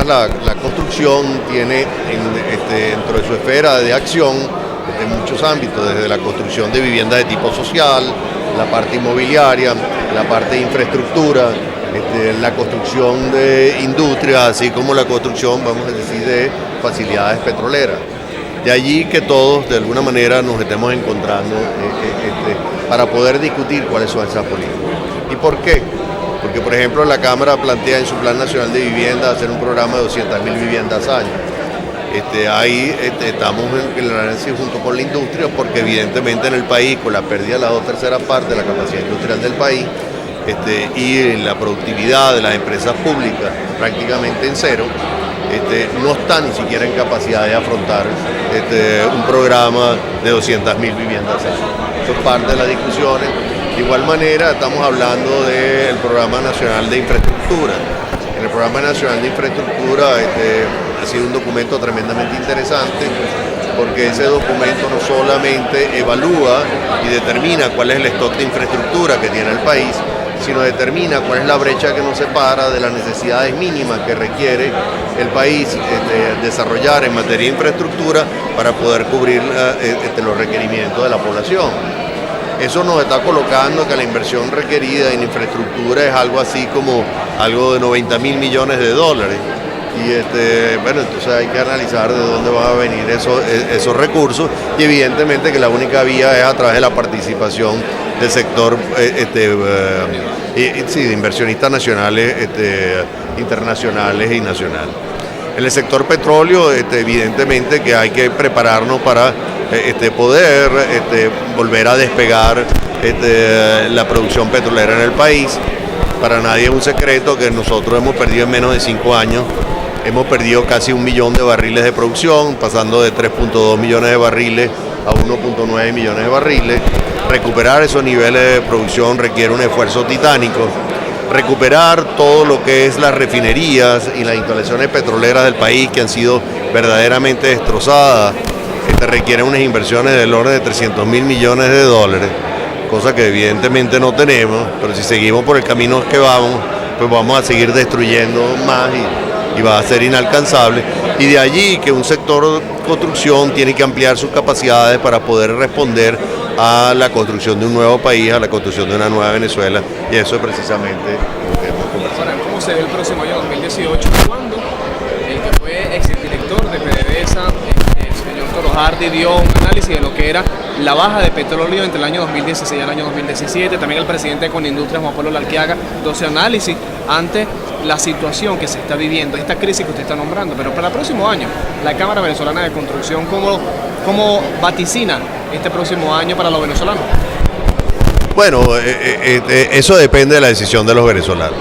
La construcción tiene dentro de su esfera de acción en muchos ámbitos, desde la construcción de viviendas de tipo social, la parte inmobiliaria, la parte de infraestructura, la construcción de industria, así como la construcción, vamos a decir, de facilidades petroleras. De allí que todos de alguna manera nos estemos encontrando para poder discutir cuáles son esas políticas. ¿Y por qué? Porque, por ejemplo, la Cámara plantea en su Plan Nacional de Vivienda hacer un programa de 200.000 viviendas año. Ahí estamos en el análisis junto con la industria, porque evidentemente en el país, con la pérdida de las 2/3 partes de la capacidad industrial del país y la productividad de las empresas públicas prácticamente en cero, no está ni siquiera en capacidad de afrontar un programa de 200.000 viviendas año. Eso es parte de las discusiones. De igual manera, estamos hablando del Programa Nacional de Infraestructura. En el Programa Nacional de Infraestructura ha sido un documento tremendamente interesante, porque ese documento no solamente evalúa y determina cuál es el stock de infraestructura que tiene el país, sino determina cuál es la brecha que nos separa de las necesidades mínimas que requiere el país desarrollar en materia de infraestructura para poder cubrir los requerimientos de la población. Eso nos está colocando que la inversión requerida en infraestructura es algo así como algo de 90.000 millones de dólares. Y bueno, entonces hay que analizar de dónde van a venir esos recursos, y evidentemente que la única vía es a través de la participación del sector de inversionistas nacionales, internacionales y nacionales. En el sector petróleo, evidentemente que hay que prepararnos para poder volver a despegar la producción petrolera en el país. Para nadie es un secreto que nosotros hemos perdido en menos de 5 años, hemos perdido casi 1 millón de barriles de producción, pasando de 3.2 millones de barriles a 1.9 millones de barriles. Recuperar esos niveles de producción requiere un esfuerzo titánico. Recuperar todo lo que es las refinerías y las instalaciones petroleras del país, que han sido verdaderamente destrozadas, requieren unas inversiones del orden de 300.000 millones de dólares, cosa que evidentemente no tenemos, pero si seguimos por el camino que vamos, pues vamos a seguir destruyendo más y va a ser inalcanzable. Y de allí que un sector construcción tiene que ampliar sus capacidades para poder responder a la construcción de un nuevo país, a la construcción de una nueva Venezuela, y eso es precisamente lo que hemos conversado. Ahora, ¿cómo se ve el próximo año 2018, cuando el que fue exdirector de PDVSA, el señor Torojardi, dio un análisis de lo que era la baja de petróleo entre el año 2016 y el año 2017? También el presidente de Conindustria, Juan Pablo Larquiaga, dio ese análisis ante la situación que se está viviendo, esta crisis que usted está nombrando. Pero para el próximo año, la Cámara Venezolana de Construcción, ¿cómo vaticina este próximo año para los venezolanos? Bueno, eso depende de la decisión de los venezolanos.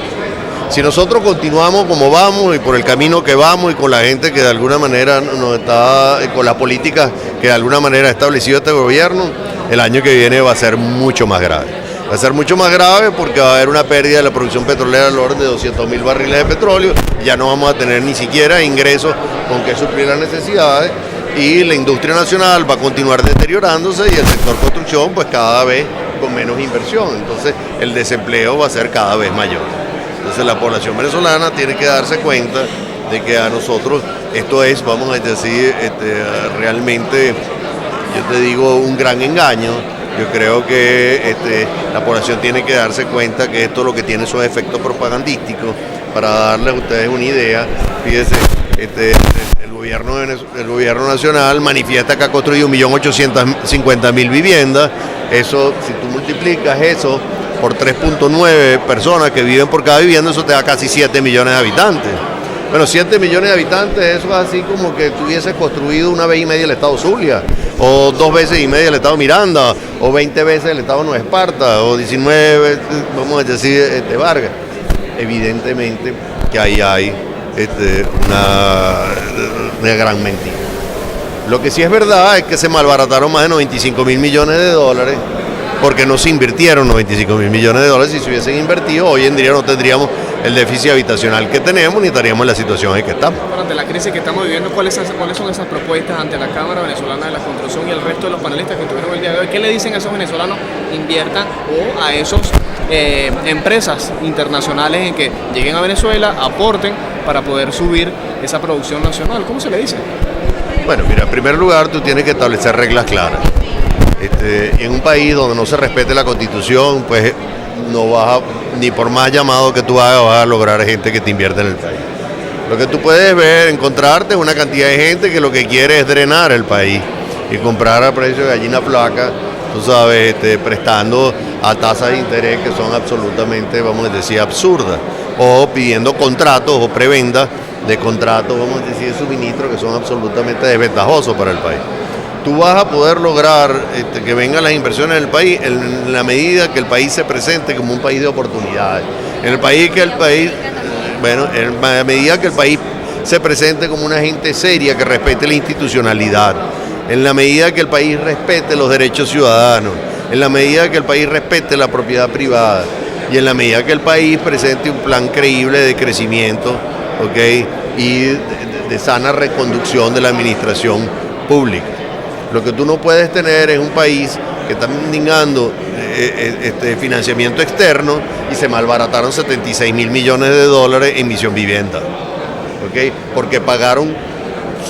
Si nosotros continuamos como vamos y por el camino que vamos y con la gente que de alguna manera nos está, con las políticas que de alguna manera ha establecido este gobierno, el año que viene va a ser mucho más grave. Va a ser mucho más grave porque va a haber una pérdida de la producción petrolera al orden de 200.000 barriles de petróleo, ya no vamos a tener ni siquiera ingresos con que suplir las necesidades, y la industria nacional va a continuar deteriorándose y el sector construcción pues cada vez con menos inversión, entonces el desempleo va a ser cada vez mayor. Entonces la población venezolana tiene que darse cuenta de que a nosotros esto es, vamos a decir, realmente, yo te digo, un gran engaño. Yo creo que la población tiene que darse cuenta que esto lo que tiene son efectos propagandísticos. Para darles a ustedes una idea, fíjense, el gobierno nacional manifiesta que ha construido 1.850.000 viviendas. Eso, si tú multiplicas eso por 3.9 personas que viven por cada vivienda, eso te da casi 7 millones de habitantes. Bueno, 7 millones de habitantes, eso es así como que tuviese construido 1 vez y media el estado Zulia, o 2 veces y media el estado Miranda, o 20 veces el estado Nueva Esparta, o 19, vamos a decir, Vargas. Evidentemente que ahí hay una gran mentira. Lo que sí es verdad es que se malbarataron más de 95.000 millones de dólares, porque no se invirtieron 95.000 millones de dólares. Si se hubiesen invertido, hoy en día no tendríamos el déficit habitacional que tenemos, ni estaríamos en la situación en que estamos. Ante la crisis que estamos viviendo, ¿cuáles son esas propuestas ante la Cámara Venezolana de la Construcción y el resto de los panelistas que estuvieron el día de hoy? ¿Qué le dicen a esos venezolanos inviertan, o a esos empresas internacionales en que lleguen a Venezuela, aporten para poder subir esa producción nacional? ¿Cómo se le dice? Bueno, mira, en primer lugar tú tienes que establecer reglas claras. En un país donde no se respete la Constitución, pues no vas a, ni por más llamado que tú hagas, vas a lograr gente que te invierta en el país. Lo que tú puedes ver, encontrarte es una cantidad de gente que lo que quiere es drenar el país y comprar a precio de gallina flaca, tú sabes, prestando a tasas de interés que son absolutamente, vamos a decir, absurdas, o pidiendo contratos o prebendas de contratos, vamos a decir, de suministro que son absolutamente desventajosos para el país. Tú vas a poder lograr que vengan las inversiones en el país en la medida que el país se presente como un país de oportunidades. En la medida que el país se presente como una gente seria que respete la institucionalidad, en la medida que el país respete los derechos ciudadanos, en la medida que el país respete la propiedad privada y en la medida que el país presente un plan creíble de crecimiento, ¿okay? Y de sana reconducción de la administración pública. Lo que tú no puedes tener es un país que está mendigando financiamiento externo y se malbarataron 76 mil millones de dólares en Misión Vivienda, ¿okay? Porque pagaron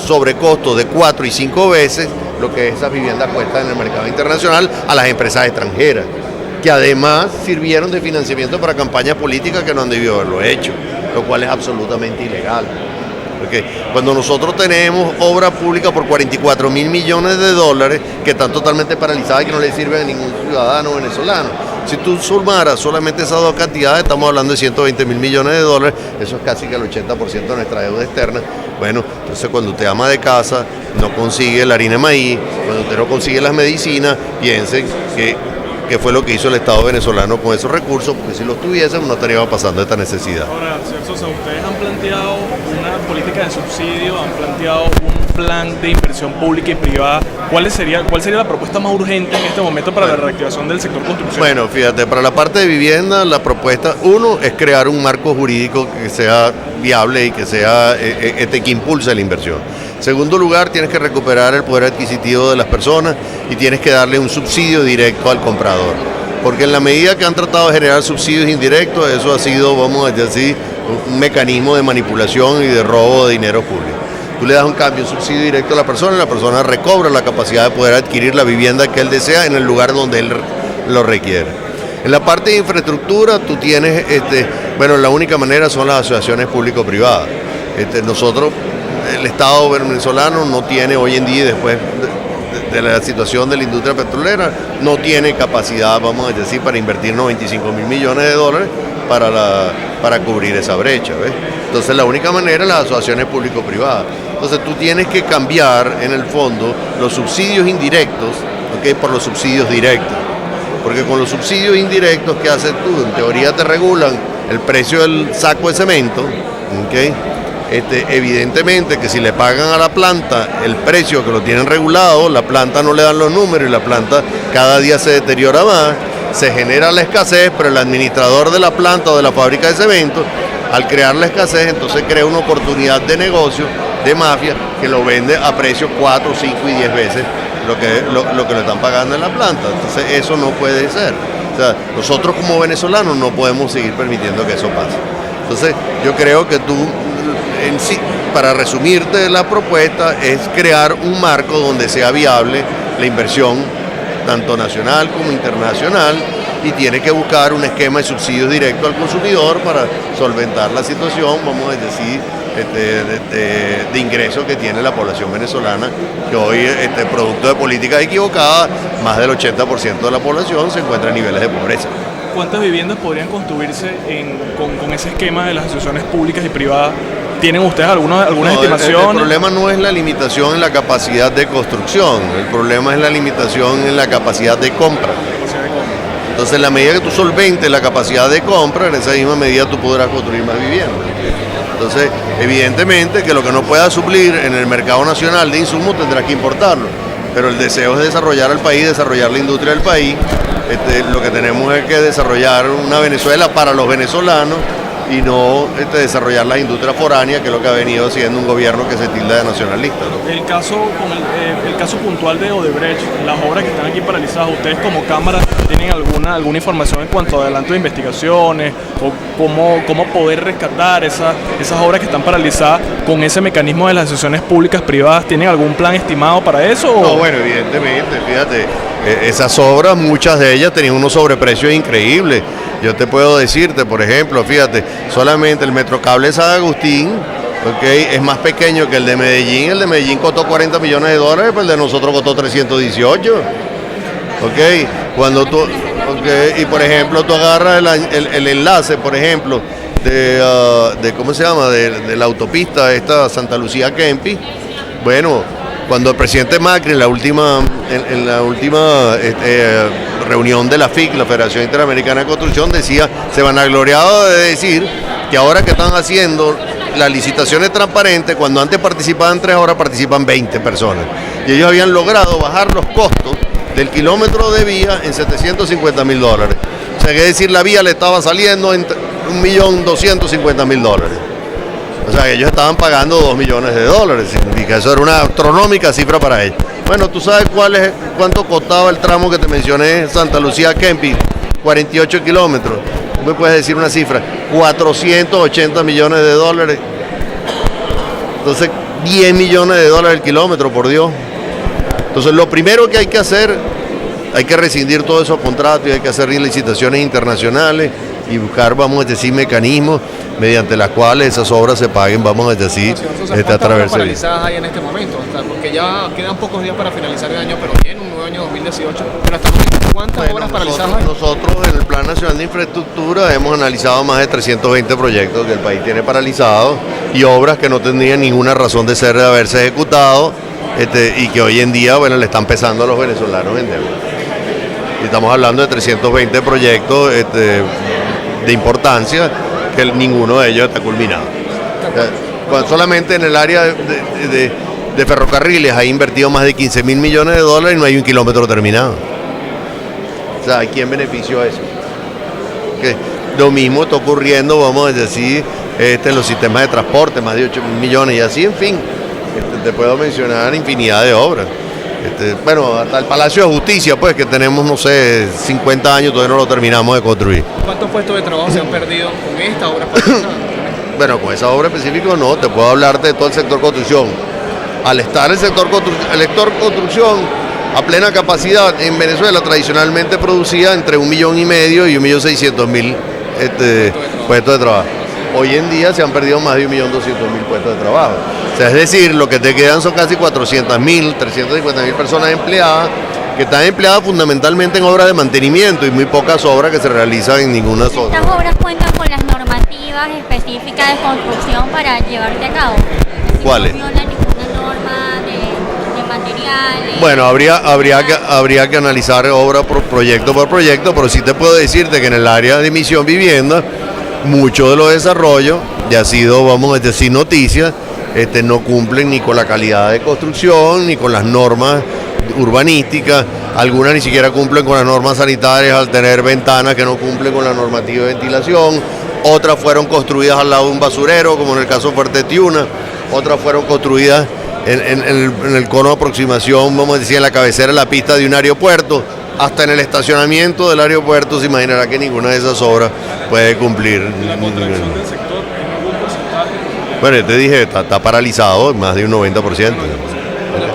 sobrecostos de 4 y 5 veces lo que esas viviendas cuestan en el mercado internacional a las empresas extranjeras, que además sirvieron de financiamiento para campañas políticas que no han debido haberlo hecho, lo cual es absolutamente ilegal. Porque cuando nosotros tenemos obra pública por 44 mil millones de dólares que están totalmente paralizadas y que no le sirven a ningún ciudadano venezolano, si tú sumaras solamente esas dos cantidades, estamos hablando de 120 mil millones de dólares, eso es casi que el 80% de nuestra deuda externa. Bueno, entonces cuando usted ama de casa, no consigue la harina de maíz, cuando usted no consigue las medicinas, piensen que fue lo que hizo el Estado venezolano con esos recursos, porque si los tuviésemos no estaríamos pasando esta necesidad. Ahora, señor Sosa, ustedes han planteado una política de subsidio, han planteado un plan de inversión pública y privada. ¿Cuál sería la propuesta más urgente en este momento para la reactivación del sector construcción? Bueno, fíjate, para la parte de vivienda, la propuesta, uno, es crear un marco jurídico que sea viable y que sea que impulse la inversión. Segundo lugar, tienes que recuperar el poder adquisitivo de las personas y tienes que darle un subsidio directo al comprador. Porque en la medida que han tratado de generar subsidios indirectos, eso ha sido, vamos a decir, un mecanismo de manipulación y de robo de dinero público. Tú le das un cambio, un subsidio directo a la persona recobra la capacidad de poder adquirir la vivienda que él desea en el lugar donde él lo requiere. En la parte de infraestructura, tú tienes, la única manera son las asociaciones público-privadas. Nosotros, el Estado venezolano no tiene hoy en día, después de la situación de la industria petrolera, no tiene capacidad, vamos a decir, para invertir 95 mil millones de dólares para cubrir esa brecha, ¿ves? Entonces la única manera es las asociaciones público-privadas. Entonces tú tienes que cambiar en el fondo los subsidios indirectos, ¿okay? Por los subsidios directos. Porque con los subsidios indirectos que haces tú, en teoría te regulan el precio del saco de cemento, ¿okay? Evidentemente que si le pagan a la planta el precio que lo tienen regulado, la planta no le dan los números y la planta cada día se deteriora más, se genera la escasez, pero el administrador de la planta o de la fábrica de cemento, al crear la escasez, entonces crea una oportunidad de negocio, de mafia, que lo vende a precios 4, 5 y 10 veces lo que le están pagando en la planta. Entonces eso no puede ser. O sea, nosotros como venezolanos no podemos seguir permitiendo que eso pase. Entonces yo creo que tú, en sí, para resumirte la propuesta, es crear un marco donde sea viable la inversión, tanto nacional como internacional, y tiene que buscar un esquema de subsidios directos al consumidor para solventar la situación, vamos a decir, de ingresos que tiene la población venezolana, que hoy, producto de políticas equivocadas, más del 80% de la población se encuentra en niveles de pobreza. ¿Cuántas viviendas podrían construirse con ese esquema de las asociaciones públicas y privadas? ¿Tienen ustedes algunas estimaciones? El problema no es la limitación en la capacidad de construcción, el problema es la limitación en la capacidad de compra. Entonces, en la medida que tú solventes la capacidad de compra, en esa misma medida tú podrás construir más viviendas. Entonces, evidentemente que lo que no pueda suplir en el mercado nacional de insumos tendrás que importarlo. Pero el deseo es desarrollar el país, desarrollar la industria del país. Lo que tenemos es que desarrollar una Venezuela para los venezolanos y no desarrollar las industrias foráneas, que es lo que ha venido haciendo un gobierno que se tilda de nacionalista, ¿no? El caso puntual de Odebrecht, las obras que están aquí paralizadas, ¿ustedes como Cámara tienen alguna información en cuanto a adelanto de investigaciones o cómo poder rescatar esas obras que están paralizadas con ese mecanismo de las asociaciones públicas privadas? ¿Tienen algún plan estimado para eso? No, bueno, evidentemente, fíjate, esas obras, muchas de ellas tenían unos sobreprecios increíbles. Yo te puedo decirte, por ejemplo, fíjate, solamente el Metrocable de San Agustín, okay, es más pequeño que el de Medellín. El de Medellín costó $40 millones, pues el de nosotros costó 318. Okay. Y por ejemplo, tú agarras el enlace, por ejemplo, de ¿cómo se llama? De la autopista esta Santa Lucía Kempi. Bueno, cuando el presidente Macri en la última reunión de la FIC, la Federación Interamericana de Construcción, decía, se vanagloriaba de decir que ahora que están haciendo las licitaciones transparentes, cuando antes participaban 3, ahora participan 20 personas. Y ellos habían logrado bajar los costos del kilómetro de vía en $750,000. O sea, que decir, la vía le estaba saliendo en $1.250.000. O sea, que ellos estaban pagando $2 millones. Significa, eso era una astronómica cifra para ellos. Bueno, ¿tú sabes cuánto costaba el tramo que te mencioné, Santa Lucía Kempi? 48 kilómetros. ¿Tú me puedes decir una cifra? $480 millones. Entonces, $10 millones el kilómetro, por Dios. Entonces, lo primero que hay que hacer, hay que rescindir todos esos contratos y hay que hacer licitaciones internacionales y buscar, vamos a decir, mecanismos mediante las cuales esas obras se paguen, vamos a decir, a través paralizadas hay en este momento, porque ya quedan pocos días para finalizar el año, pero viene un nuevo año 2018, pero hasta ¿cuántas obras paralizadas hay? Nosotros en el Plan Nacional de Infraestructura hemos analizado más de 320 proyectos que el país tiene paralizados y obras que no tendrían ninguna razón de ser de haberse ejecutado y que hoy en día, bueno, le están pesando a los venezolanos en deuda. Y estamos hablando de 320 proyectos de importancia, que ninguno de ellos está culminado. Solamente en el área de ferrocarriles ha invertido más de $15.000 millones y no hay un kilómetro terminado. O sea, ¿a quién benefició eso? Que lo mismo está ocurriendo, vamos a decir, en los sistemas de transporte, más de 8 millones y así, en fin. Te puedo mencionar infinidad de obras. Bueno, hasta el Palacio de Justicia, pues, que tenemos, no sé, 50 años, todavía no lo terminamos de construir. ¿Cuántos puestos de trabajo se han perdido con esta obra? Bueno, con esa obra específica no, te puedo hablarte de todo el sector construcción. Al estar el sector construcción a plena capacidad, en Venezuela tradicionalmente producía entre 1,5 millones y 1.600.000 puestos de trabajo. Hoy en día se han perdido más de 1.200.000 puestos de trabajo. O sea, es decir, lo que te quedan son casi 400.000, 350.000 personas empleadas, que están empleadas fundamentalmente en obras de mantenimiento y muy pocas obras que se realizan en ninguna zona. ¿Estas obras cuentan con las normativas específicas de construcción para llevarse a cabo? ¿Cuáles? No violan ninguna norma de materiales. Bueno, habría que analizar obra por proyecto, pero sí te puedo decirte que en el área de misión vivienda, muchos de los desarrollos, ya ha sido, vamos a decir, noticias, no cumplen ni con la calidad de construcción, ni con las normas urbanísticas. Algunas ni siquiera cumplen con las normas sanitarias al tener ventanas que no cumplen con la normativa de ventilación. Otras fueron construidas al lado de un basurero, como en el caso de Fuerte Tiuna. Otras fueron construidas en el cono de aproximación, vamos a decir, en la cabecera de la pista de un aeropuerto. Hasta en el estacionamiento del aeropuerto se imaginará que ninguna de esas obras puede cumplir. ¿La contracción del sector en algún porcentaje? Bueno, yo te dije, está paralizado más de un 90%. ¿El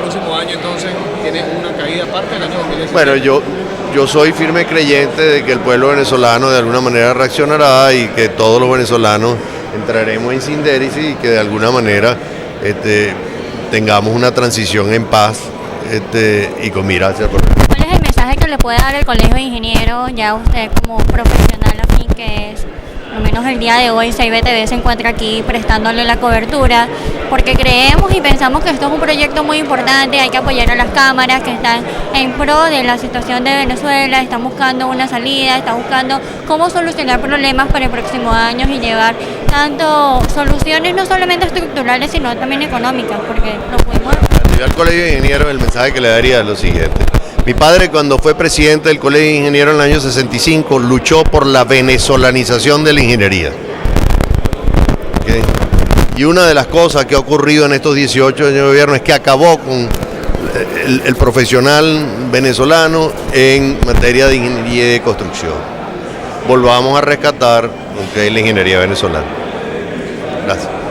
próximo año entonces tiene una caída aparte del año 2017? Bueno, yo soy firme creyente de que el pueblo venezolano de alguna manera reaccionará y que todos los venezolanos entraremos en sindéresis y que de alguna manera tengamos una transición en paz y con miras hacia el futuro. ¿Cuál es el mensaje que le puede dar el Colegio de Ingenieros, ya usted como profesional afín que es, al menos el día de hoy, 6BTV se encuentra aquí prestándole la cobertura, porque creemos y pensamos que esto es un proyecto muy importante, hay que apoyar a las cámaras que están en pro de la situación de Venezuela, están buscando una salida, están buscando cómo solucionar problemas para el próximo año y llevar tanto soluciones no solamente estructurales, sino también económicas, porque lo podemos... Yo al Colegio de Ingenieros el mensaje que le daría es lo siguiente. Mi padre, cuando fue presidente del Colegio de Ingenieros en el año 65, luchó por la venezolanización de la ingeniería. ¿okay? Y una de las cosas que ha ocurrido en estos 18 años de gobierno es que acabó con el profesional venezolano en materia de ingeniería y de construcción. Volvamos a rescatar, ¿okay?, la ingeniería venezolana. Gracias.